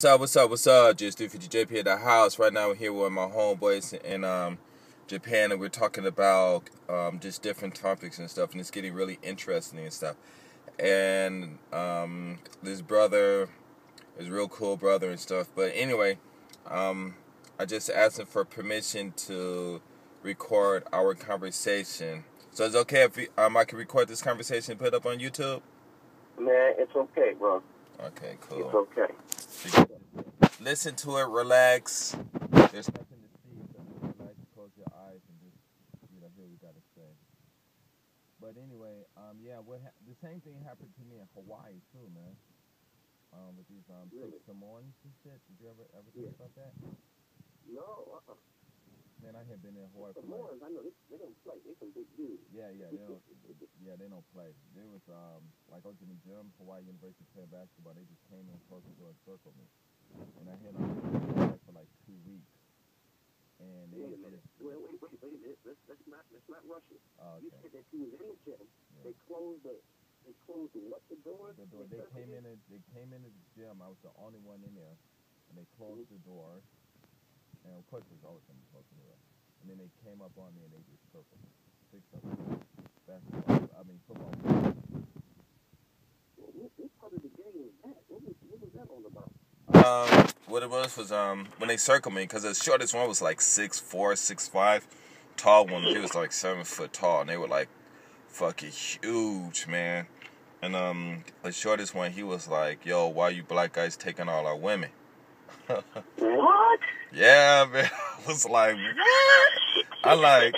What's up? Just 350 JP at the house. Right now we're here with my homeboys in Japan, and we're talking about just different topics and stuff, and it's getting really interesting and stuff. And this brother is a real cool brother and stuff. But anyway, I just asked him for permission to record our conversation. So it's okay if I can record this conversation and put it up on YouTube? Man, it's okay, bro. Okay, cool. It's okay. Listen to it, relax. There's nothing to see, so just relax, close your eyes, and just hear what we gotta say. But anyway, the same thing happened to me in Hawaii too, man. With these Really? six Samoans and shit. Did you ever think about that? No, Man, I had been in Hawaii for Samoans, I know they don't play. They some big dudes. they don't play. There was like I was in the gym, Hawaii University playing basketball. They just came in, closed the door, and circled me, and I had on Hawaii for like 2 weeks. And Wait a minute. Wait. Let's not rush it. Okay. You said that you was in the gym. Yeah. They closed the what? The door. The door. They came in the gym. I was the only one in there, and they closed the door. And of course, there's always something close anyway. And then they came up on me and they just circled me. 6 of them. Football. What part of the game was that? What was that all about? What it was when they circled me, because the shortest one was like 6'4", 6'5", tall one he was like 7 foot tall, and they were like fucking huge, man. And the shortest one, he was like, "Yo, why you black guys taking all our women?" What? Yeah, man. I was like, what?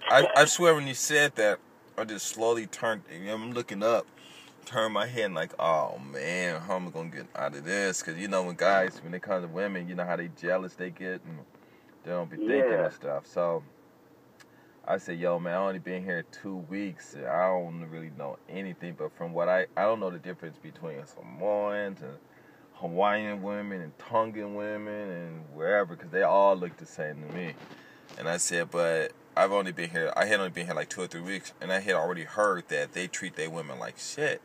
I swear when you said that, I just slowly turned. I'm looking up, turn my head and like, oh man, how am I gonna get out of this? Because when guys, when they come to women, you know how they jealous they get and they don't be thinking and stuff. So I said, yo, man, I only been here 2 weeks. I don't really know anything, but from what I don't know the difference between Samoans and Hawaiian women and Tongan women and wherever, because they all look the same to me. And I said, but I had only been here like 2 or 3 weeks, and I had already heard that they treat their women like shit.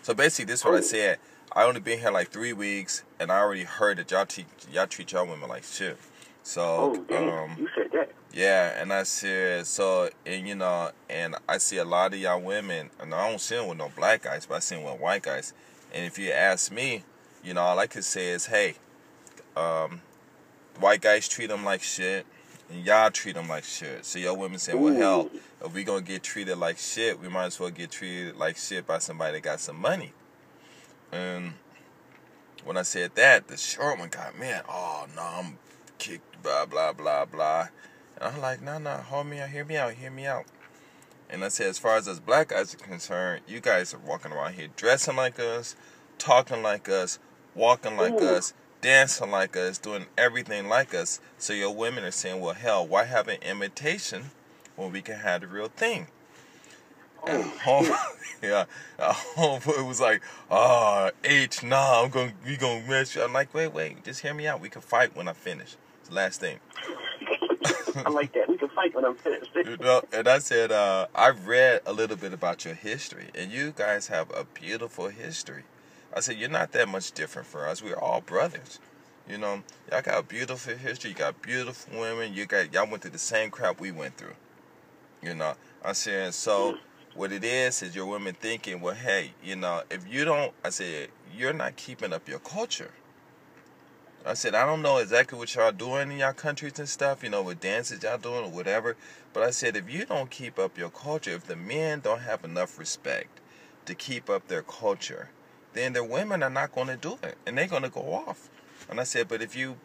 So basically, this is what I said. I only been here like 3 weeks, and I already heard that y'all treat y'all women like shit. So, you said that. yeah, and I said, so, and I see a lot of y'all women, and I don't see them with no black guys, but I see them with white guys. And if you ask me, all I could say is, hey, white guys treat them like shit, and y'all treat them like shit. So your women saying, well, hell, if we gonna get treated like shit, we might as well get treated like shit by somebody that got some money. And when I said that, the short one got mad. Oh, no, I'm kicked, blah, blah, blah, blah. And I'm like, no, hold me out, hear me out. And I said, as far as us black guys are concerned, you guys are walking around here dressing like us, talking like us, walking like us, dancing like us, doing everything like us. So your women are saying, well, hell, why have an imitation when we can have the real thing? And homeboy was like, we gonna mess you. I'm like, wait, just hear me out. We can fight when I finish. It's the last thing. I like that. We can fight when I'm finished. And I said, I've read a little bit about your history, and you guys have a beautiful history. I said, you're not that much different from us. We're all brothers. Y'all got a beautiful history. You got beautiful women. Y'all went through the same crap we went through. I said, so what it is your women thinking, well, hey, if you don't, I said, you're not keeping up your culture. I said, I don't know exactly what y'all doing in y'all countries and stuff, with dances y'all doing or whatever. But I said, if you don't keep up your culture, if the men don't have enough respect to keep up their culture, then the women are not going to do it, and they're going to go off. And I said, but if you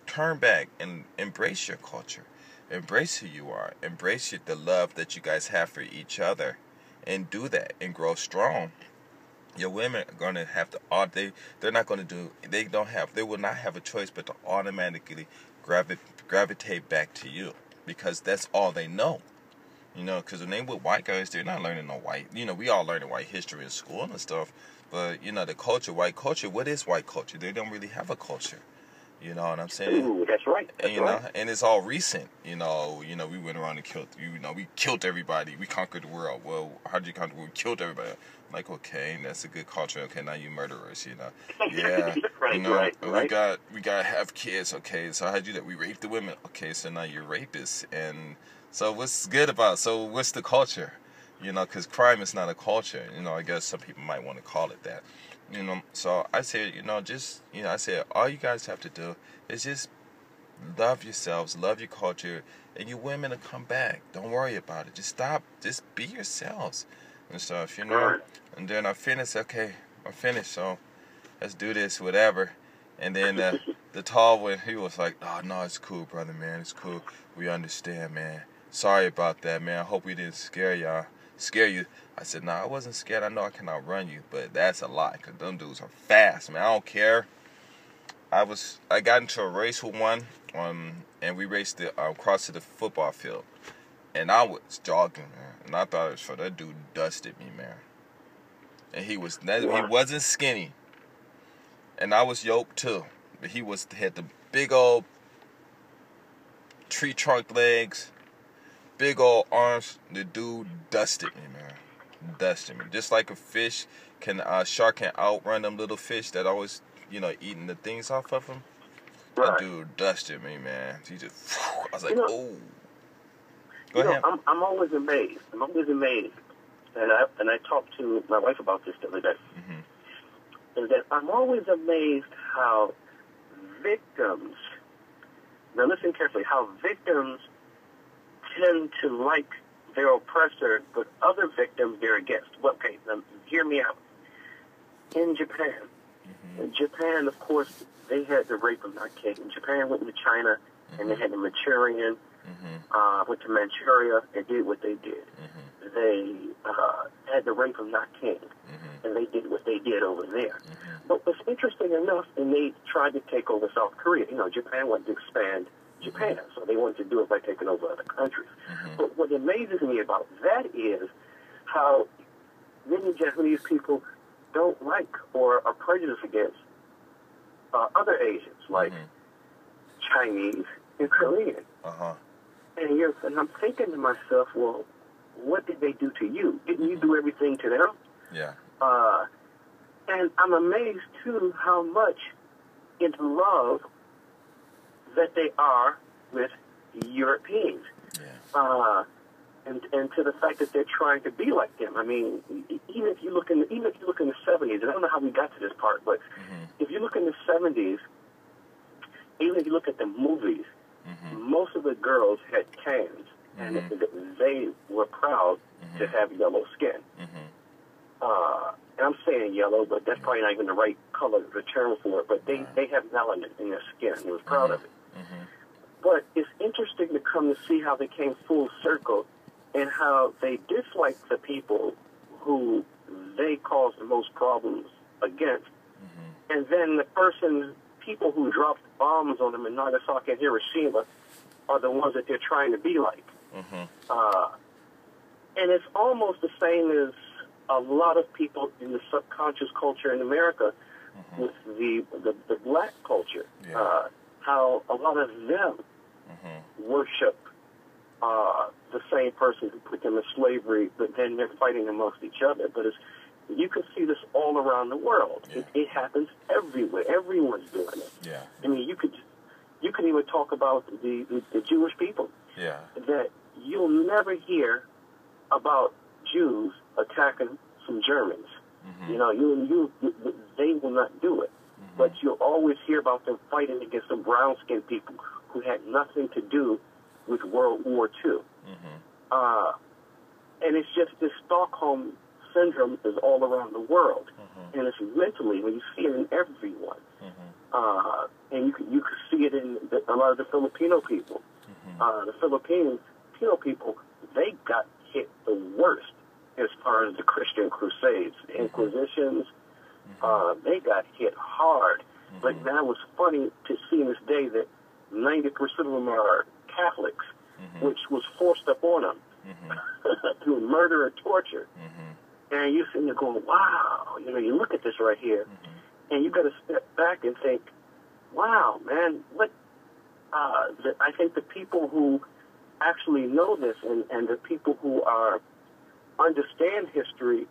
turn back and embrace your culture, embrace who you are, embrace the love that you guys have for each other, and do that and grow strong, your women are going to have to, they will not have a choice but to automatically gravitate back to you, because that's all they know. Because when they with white guys, they're not learning no white. We all learning white history in school and stuff. But, the culture, white culture, what is white culture? They don't really have a culture. You know what I'm saying? Ooh, that's right. And That's you know, right. and it's all recent. We went around and killed. We killed everybody. We conquered the world. Well, how did you conquer? We killed everybody. I'm like, okay, that's a good culture. Okay, now you murderers. Yeah. Right, right, We right. got to have kids. Okay, so how'd you do that? We raped the women. Okay, so now you're rapists. And so what's good about? So what's the culture? Because crime is not a culture. I guess some people might want to call it that. So I said, I said, all you guys have to do is just love yourselves, love your culture, and you women will come back. Don't worry about it. Just stop. Just be yourselves and stuff, Right. And then I finished. Okay, I'm finished. So let's do this, whatever. And then the tall one, he was like, "Oh no, it's cool, brother, man. It's cool. We understand, man. Sorry about that, man. I hope we didn't scare you." I said, "Nah, I wasn't scared. I know I can outrun you, but that's a lie, cause them dudes are fast, man. I don't care." I got into a race with one, and we raced across to the football field, and I was jogging, man, and I thought it was for that dude dusted me, man, and he wasn't skinny, and I was yoked too, but he had the big old tree trunk legs, big old arms. The dude dusted me, man, dusted me, just like a shark can outrun them little fish that always eating the things off of him. That Right. dude dusted me, man. He just, I was like, You know, oh. Go ahead. I'm always amazed. And I talked to my wife about this the other day. Mm-hmm. Is that I'm always amazed how victims. Now listen carefully. How victims tend to like their oppressor, but other victims they're against. Well, okay, now hear me out. In Japan. In Japan, of course, they had the rape of not king. Japan went into China, and they had the Manchurian, went to Manchuria, and did what they did. They had the rape of not king, and they did what they did over there. But what's interesting enough, and they tried to take over South Korea. Japan wanted to expand Japan, so they wanted to do it by taking over other countries. But what amazes me about that is how many Japanese people don't like or are prejudiced against other Asians, like Chinese and Korean. And I'm thinking to myself, well, what did they do to you? Didn't you do everything to them? Yeah. And I'm amazed, too, how much in love that they are with Europeans. Yeah. And to the fact that they're trying to be like them. I mean, even if you look in the 70s, and I don't know how we got to this part, but if you look in the 70s, even if you look at the movies, most of the girls had tans, and they were proud to have yellow skin. And I'm saying yellow, but that's probably not even the right color, the term for it, but they have melanin in their skin. They was proud of it. But it's interesting to come to see how they came full circle and how they dislike the people who they cause the most problems against. And then people who dropped bombs on them in Nagasaki and Hiroshima are the ones that they're trying to be like. And it's almost the same as a lot of people in the subconscious culture in America with the black culture. Yeah. How a lot of them worship the same person who put them in slavery, but then they're fighting amongst each other. But you can see this all around the world. Yeah. It happens everywhere. Everyone's doing it. Yeah. I mean, you can even talk about the Jewish people. Yeah. That you'll never hear about Jews attacking some Germans. They will not do it. But you'll always hear about them fighting against some brown-skinned people who had nothing to do with World War II. And it's just this Stockholm syndrome is all around the world. And it's mentally, when you see it in everyone. And you can see it in a lot of the Filipino people. The Filipino people, they got hit the worst as far as the Christian Crusades, the Inquisitions. They got hit hard. But now it's funny to see in this day that 90% of them are Catholics, which was forced upon them through murder or torture. And you're sitting there going, wow, you look at this right here, and you got to step back and think, wow, man, what? I think the people who actually know this and the people who understand history,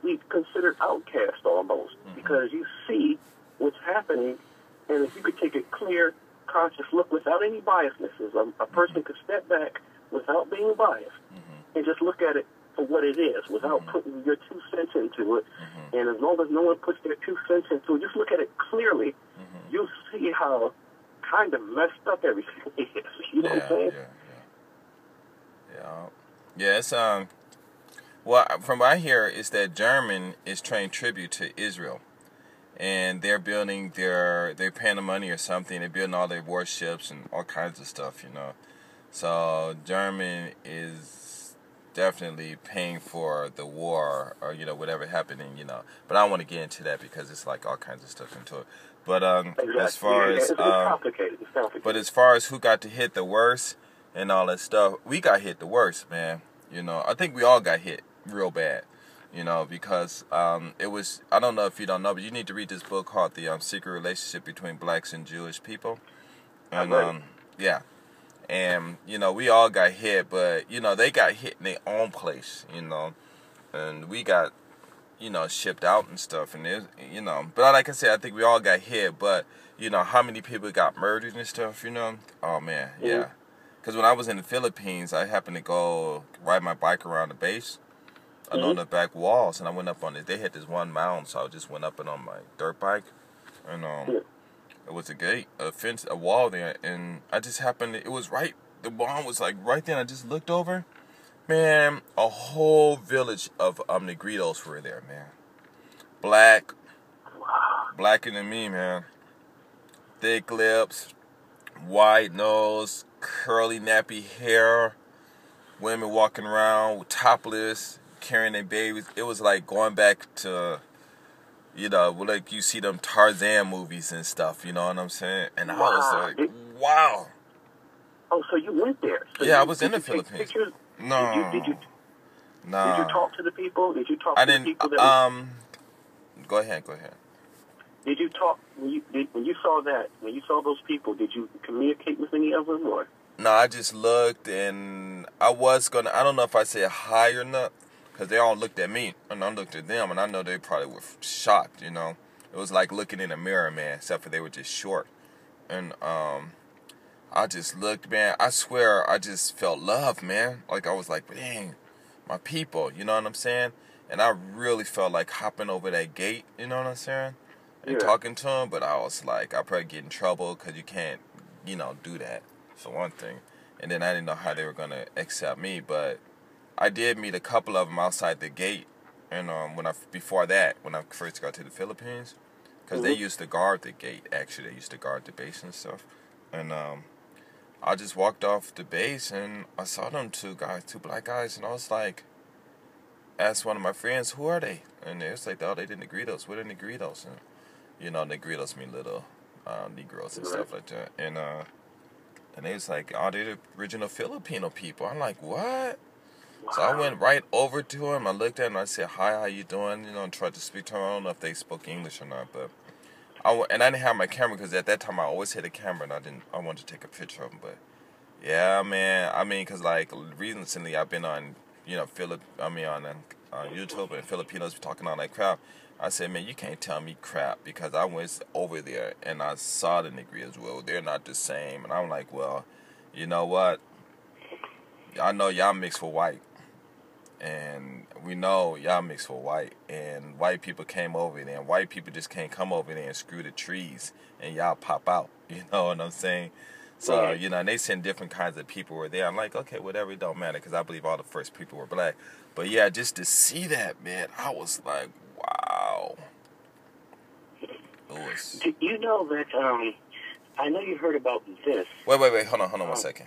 we considered outcast almost, because you see what's happening, and if you could take a clear, conscious look without any biasnesses, a person could step back without being biased and just look at it for what it is, without putting your 2 cents into it. And as long as no one puts their 2 cents into it, just look at it clearly, you'll see how kind of messed up everything is. You know what I'm saying? Yeah, it's well, from what I hear is that German is paying tribute to Israel, and they're building they're paying the money or something. They're building all their warships and all kinds of stuff, So German is definitely paying for the war, or whatever happening, But I don't want to get into that because it's like all kinds of stuff into it. But Exactly. as far as it's complicated. It's complicated. but as far as who got to hit the worst and all that stuff, we got hit the worst, man. I think we all got hit real bad. Because it was, I don't know if you don't know, but you need to read this book called The Secret Relationship Between Blacks and Jewish People. And yeah. And, we all got hit, but, they got hit in their own place, and we got, shipped out and stuff, and but like I said, I think we all got hit, but, how many people got murdered and stuff, Oh, man, yeah. Because when I was in the Philippines, I happened to go ride my bike around the base, on the back walls, and I went up on it. They had this one mound, so I just went up and on my dirt bike, and, it was a gate, a fence, a wall there, and I just happened to, it was right, the wall was like right there, and I just looked over, man, a whole village of Negritos were there, man. Blacker than me, man. Thick lips, white nose, curly nappy hair, women walking around topless, carrying their babies. It was like going back to, like you see them Tarzan movies and stuff, you know what I'm saying? And I was like, wow. Oh, so you went there? So I was in the Philippines. No. Did you talk to the people? Did you talk I to didn't, the people that Go ahead. Did you talk, when you saw those people, did you communicate with any of them, or? No, I just looked, and I don't know if I said hi or not, because they all looked at me, and I looked at them, and I know they probably were shocked, It was like looking in a mirror, man, except for they were just short. And I just looked, man, I swear I just felt love, man. Like I was like, dang, my people, you know what I'm saying? And I really felt like hopping over that gate, you know what I'm saying? And talking to them, but I was like, I'd probably get in trouble because you can't, do that, for one thing. And then I didn't know how they were going to accept me, but I did meet a couple of them outside the gate, and before that, when I first got to the Philippines, because they used to guard the gate, actually, they used to guard the base and stuff, and I just walked off the base, and I saw them two black guys, and I was like, asked one of my friends, who are they? And they was like, oh, they the Negritos. What are Negritos? And, Negritos mean little Negroes and stuff like that. And they was like, oh, they're the original Filipino people. I'm like, what? Wow. So I went right over to him. I looked at him. I said, hi, how you doing? And tried to speak to him. I don't know if they spoke English or not, but I didn't have my camera because at that time I always had a camera, and I wanted to take a picture of him. But yeah, man. I mean, because like recently I've been on, on YouTube, and Filipinos talking all that crap. I said, man, you can't tell me crap, because I went over there and I saw the Negritos. Well, they're not the same. And I'm like, well, you know what? I know y'all mixed with white. And we know y'all mixed with white. And white people came over there. And white people just can't come over there and screw the trees and y'all pop out. You know what I'm saying? So, and they send different kinds of people were there. I'm like, okay, whatever, it don't matter, because I believe all the first people were black. But yeah, just to see that, man, I was like, wow. Do you know that, I know you heard about this. Wait, hold on one second.